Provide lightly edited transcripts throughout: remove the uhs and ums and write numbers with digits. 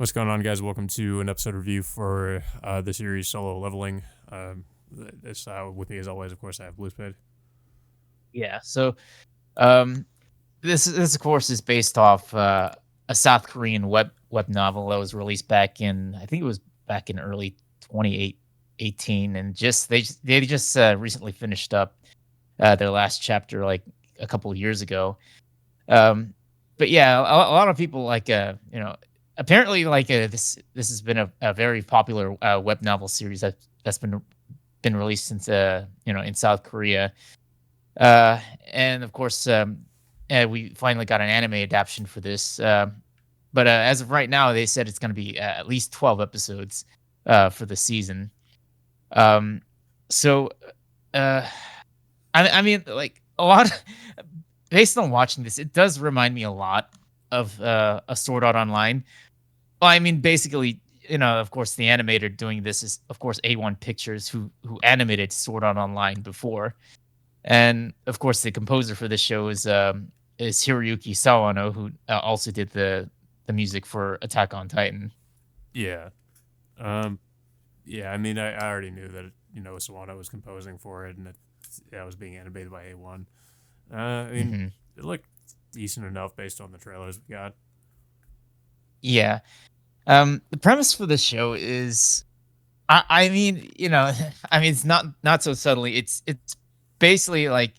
What's going on, guys? Welcome to an episode review for the series Solo Leveling. This with me, as always, of course, I have Bluespid. Yeah. Um, this of course is based off a South Korean web novel that was released back in I think it was back in early 2018, and they just recently finished up their last chapter like a couple of years ago. Um, but yeah, a lot of people apparently this has been a very popular web novel series that's been released since in South Korea. Uh, and of course, we finally got an anime adaptation for this. But as of right now, they said it's going to be at least 12 episodes for the season. Um, so, uh, I mean, like a lot, based on watching this, it does remind me a lot of a Sword Art Online. Well, I mean, basically, of course, the animator doing this is, of course, A1 Pictures, who animated Sword Art Online before. And of course, the composer for this show is Hiroyuki Sawano, who also did the music for Attack on Titan. Yeah, um, yeah. I mean, I already knew that Sawano was composing for it, and it was being animated by A1. I mean, Hmm. it looked decent enough based on the trailers we got. Yeah. The premise for the show is, I mean, I mean, it's not so subtly. It's basically like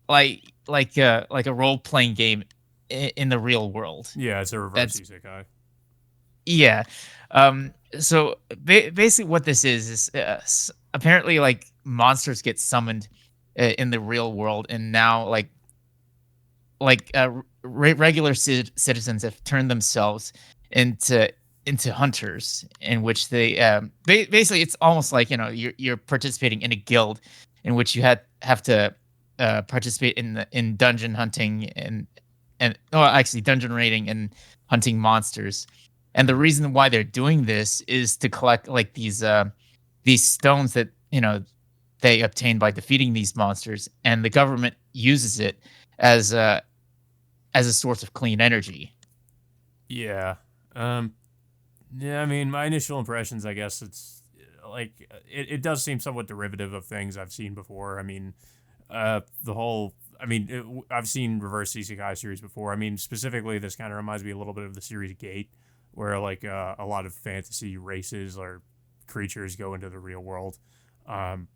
a role playing game in the real world. Yeah, it's a reverse That's isekai. Yeah. So basically, what this is apparently like monsters get summoned in the real world, and now regular citizens have turned themselves into hunters, in which they basically it's almost like you're participating in a guild in which you have to participate in dungeon hunting and oh, actually dungeon raiding and hunting monsters. And the reason why they're doing this is to collect like these stones that they obtain by defeating these monsters, and the government uses it as a source of clean energy. Yeah, um, yeah. I mean, my initial impressions, I guess, it's like it does seem somewhat derivative of things I've seen before. I mean, the whole. I mean, I've seen reverse isekai series before. I mean, specifically, this kind of reminds me a little bit of the series Gate, where like a lot of fantasy races or creatures go into the real world. Um,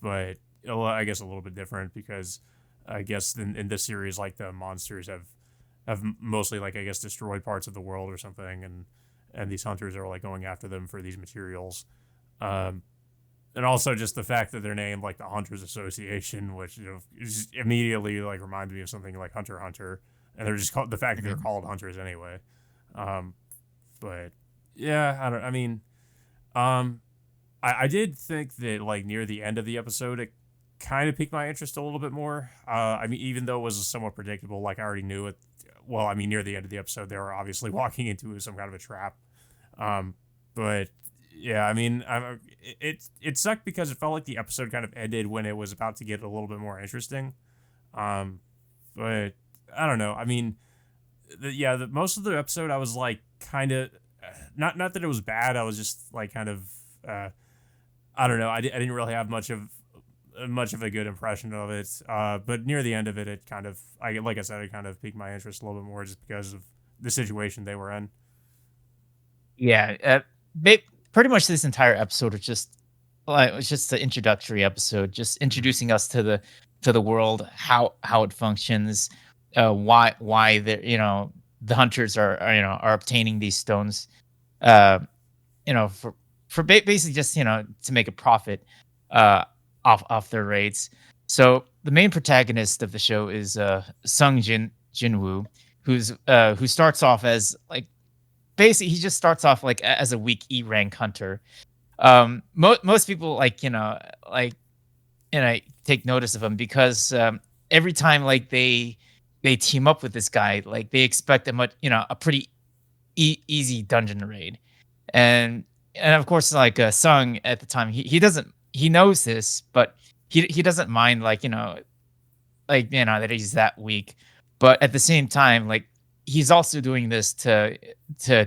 but I guess a little bit different because I guess in this series, like the monsters have mostly like I guess destroyed parts of the world or something, and these hunters are like going after them for these materials. Um, and also just the fact that they're named like the Hunters Association, which is immediately like reminds me of something like Hunter x Hunter, and they're just called the fact that they're Mhm. called hunters anyway. Um, but yeah, I don't. I mean, um, I did think that like near the end of the episode, it kind of piqued my interest a little bit more. I mean, even though it was somewhat predictable, like I already knew it. Well, I mean, near the end of the episode, they were obviously walking into some kind of a trap. Um, but yeah, I mean, it sucked because it felt like the episode kind of ended when it was about to get a little bit more interesting. Um, but I don't know. I mean, most of the episode I was like kind of not that it was bad. I was just like kind of uh, I don't know. I didn't really have much of a good impression of it. But near the end of it, it kind of like I said, it kind of piqued my interest a little bit more just because of the situation they were in. Yeah, ba- pretty much this entire episode was just like it was just the introductory episode, just Mm-hmm. introducing us to the world, how it functions, why the hunters are obtaining these stones, uh, for basically just to make a profit uh off their raids. So the main protagonist of the show is Sung Jinwoo, who starts off as like basically he just starts off like as a weak E rank hunter. Most people take notice of him because every time like they team up with this guy, like they expect a pretty easy dungeon raid. And of course, like Sung at the time, he knows this, but he doesn't mind, like that he's that weak. But at the same time, like he's also doing this to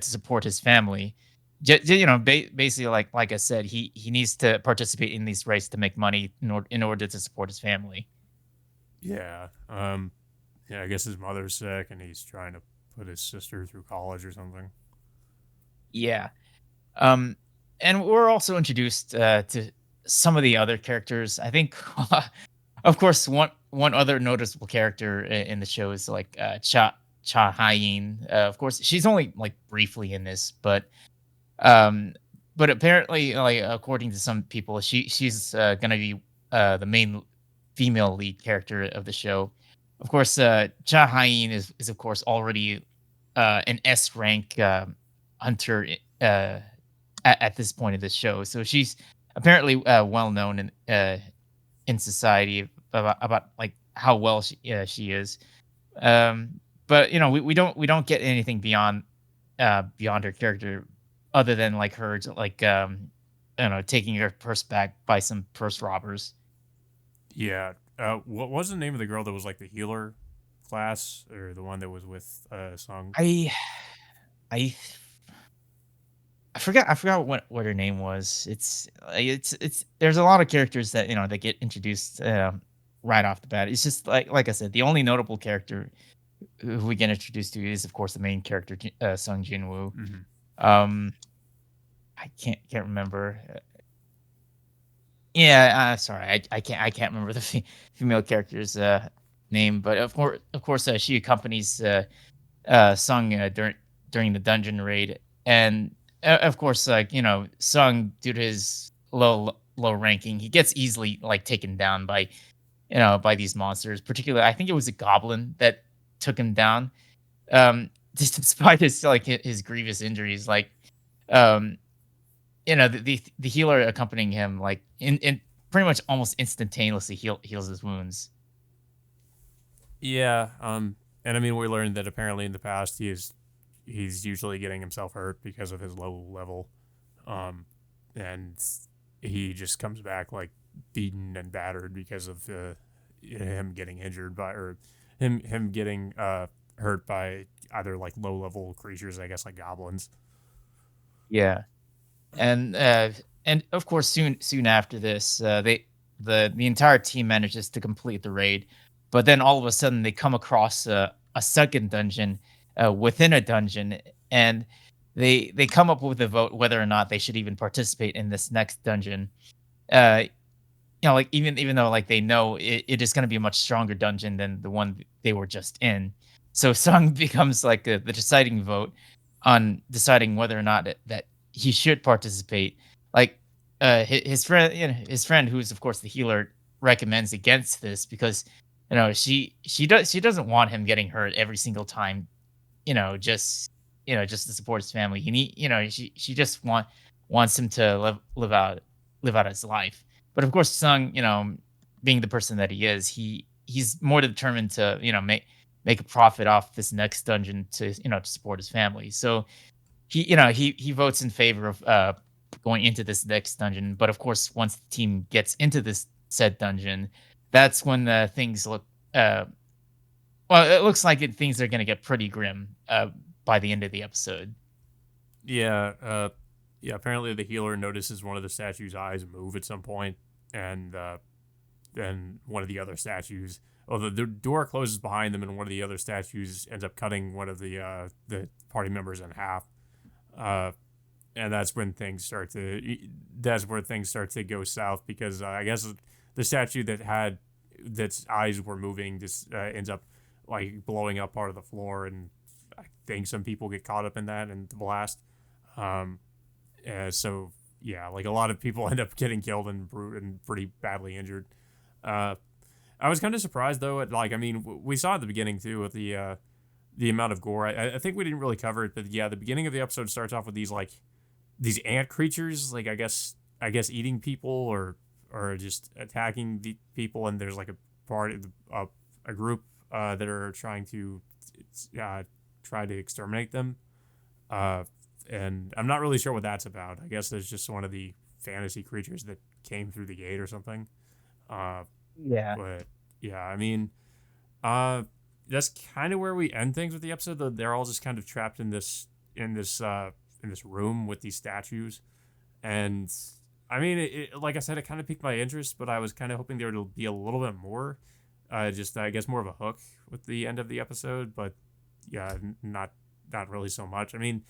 support his family. Basically, like I said, he needs to participate in these races to make money in order to support his family. Yeah. Yeah, I guess his mother's sick and he's trying to put his sister through college or something. Yeah. Um, and we're also introduced to some of the other characters. I think, of course, one other noticeable character in the show is like Cha Hyin. Of course, she's only like briefly in this, um, but apparently, like according to some people, she's gonna be the main female lead character of the show. Of course, Cha Hyin is of course already an S rank hunter at this point of the show. So she's apparently well known in society about like how well she is. But we don't get anything beyond her character other than like her like taking her purse back by some purse robbers. Yeah. What was the name of the girl that was like the healer class or the one that was with Sung? I I I forgot what her name was. It's there's a lot of characters that that get introduced right off the bat. It's just like I said, the only notable character who we get introduced to is of course the main character Sung Jin Woo. Mm-hmm. Um, I can't remember. Yeah, sorry, I can't remember the female character's name, but of course she accompanies Sung during the dungeon raid, and of course, like Sung, due to his low ranking, he gets easily like taken down by these monsters. Particularly, I think it was a goblin that took him down. Just despite his his grievous injuries, like um, the healer accompanying him, like in pretty much almost instantaneously heals his wounds. Yeah. And I mean, we learned that apparently in the past he's usually getting himself hurt because of his low level, um, and he just comes back like beaten and battered because of him getting injured by or him getting hurt by either like low level creatures, I guess like goblins. Yeah. And of course, soon after this, the entire team manages to complete the raid, but then all of a sudden they come across a second dungeon within a dungeon, and they come up with a vote whether or not they should even participate in this next dungeon. Uh, like even though like they know it is going to be a much stronger dungeon than the one they were just in, so Sung becomes like the deciding vote on deciding whether or not that he should participate. Like his friend, his friend, who's of course the healer, recommends against this because she doesn't want him getting hurt every single time. Just to support his family. He need she just wants him to live out his life. But of course, Sung, being the person that he is, he's more determined to make a profit off this next dungeon to support his family. So he votes in favor of going into this next dungeon. But of course, once the team gets into this said dungeon, that's when things look well. It looks like things are going to get pretty grim by the end of the episode. Yeah. Yeah. Apparently, the healer notices one of the statue's eyes move at some point, and then one of the other statues. Oh, the door closes behind them, and one of the other statues ends up cutting one of the party members in half. Uh, and that's when things start to that's where things start to go south because I guess the statue that had that's eyes were moving just ends up like blowing up part of the floor, and I think some people get caught up in that and the blast. Um, so yeah, like a lot of people end up getting killed and pretty badly injured. Uh, I was kind of surprised though at like I mean we saw at the beginning too with the amount of gore. I think we didn't really cover it, but yeah, the beginning of the episode starts off with these ant creatures, like I guess eating people or just attacking the people, and there's like a part of a group that are trying to uh, try to exterminate them. Uh, and I'm not really sure what that's about. I guess there's just one of the fantasy creatures that came through the gate or something. Uh, Yeah. but yeah, I mean, uh, that's kind of where we end things with the episode. Though they're all just kind of trapped in this room with these statues, and I mean, like I said, it kind of piqued my interest, but I was kind of hoping there would be a little bit more, just I guess more of a hook with the end of the episode. But yeah, not really so much. I mean,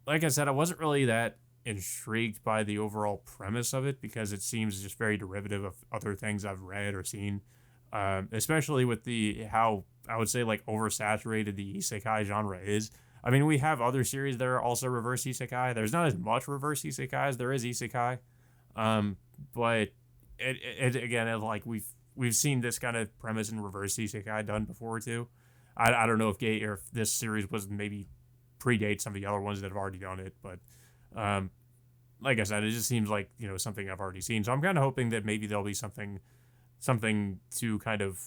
like I said, I wasn't really that intrigued by the overall premise of it because it seems just very derivative of other things I've read or seen, especially with the how I would say like oversaturated the isekai genre is. I mean, we have other series that are also reverse isekai. There's not as much reverse isekai as there is isekai, um, but again, like we've seen this kind of premise in reverse isekai done before too. I don't know if Gate or if this series was maybe predate some of the other ones that have already done it, but um, like I said, it just seems like something I've already seen. So I'm kind of hoping that maybe there'll be something to kind of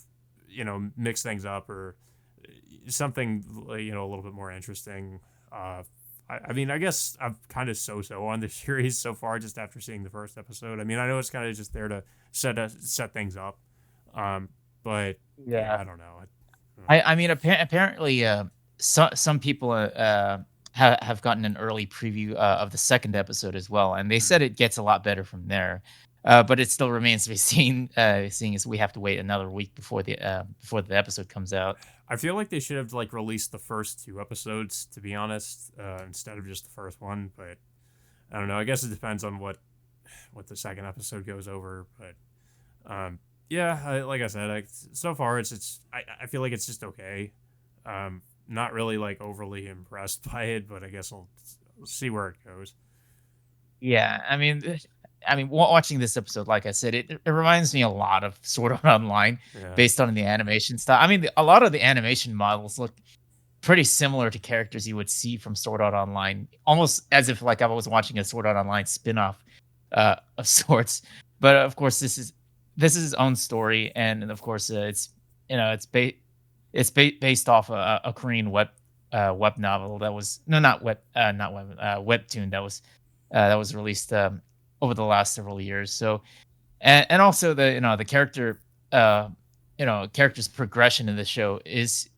mix things up or something a little bit more interesting. I mean, I guess I'm kind of so on the series so far just after seeing the first episode. I mean, I know it's kind of just there to set things up, um, but yeah, Yeah. I don't know. I mean, apparently, some people have gotten an early preview of the second episode as well, and they Hmm. said it gets a lot better from there. But it still remains to be seen, seeing as we have to wait another week before the episode comes out. I feel like they should have like released the first two episodes, to be honest, instead of just the first one. But I don't know. I guess it depends on what the second episode goes over. But yeah, like I said, so far I feel like it's just okay. Not really like overly impressed by it, but I guess I'll see where it goes. Yeah, I mean, watching this episode, like I said, it reminds me a lot of Sword Art Online, Yeah, based on the animation style. I mean, a lot of the animation models look pretty similar to characters you would see from Sword Art Online, almost as if like I was watching a Sword Art Online spin-off of sorts. But of course, this is its own story, and of course, it's based off a Korean web novel that was no not web webtoon that was released over the last several years. So and also the character character's progression in the show is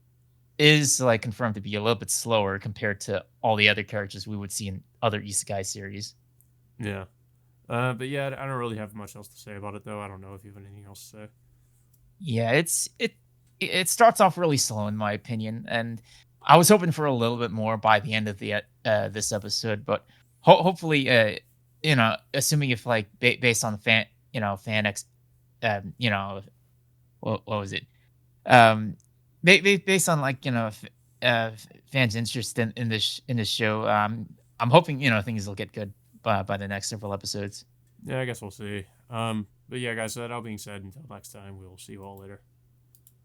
like confirmed to be a little bit slower compared to all the other characters we would see in other isekai series. yeah. But yeah, I don't really have much else to say about it though. I don't know if you have anything else to say. Yeah, it starts off really slow in my opinion, and I was hoping for a little bit more by the end of the this episode, but hopefully, assuming if like based on fan ex, you know, what was it? Um, based on like fans' interest in this show, I'm hoping things will get good by the next several episodes. Yeah, I guess we'll see. But yeah, guys, so that all being said, until next time, we'll see you all later.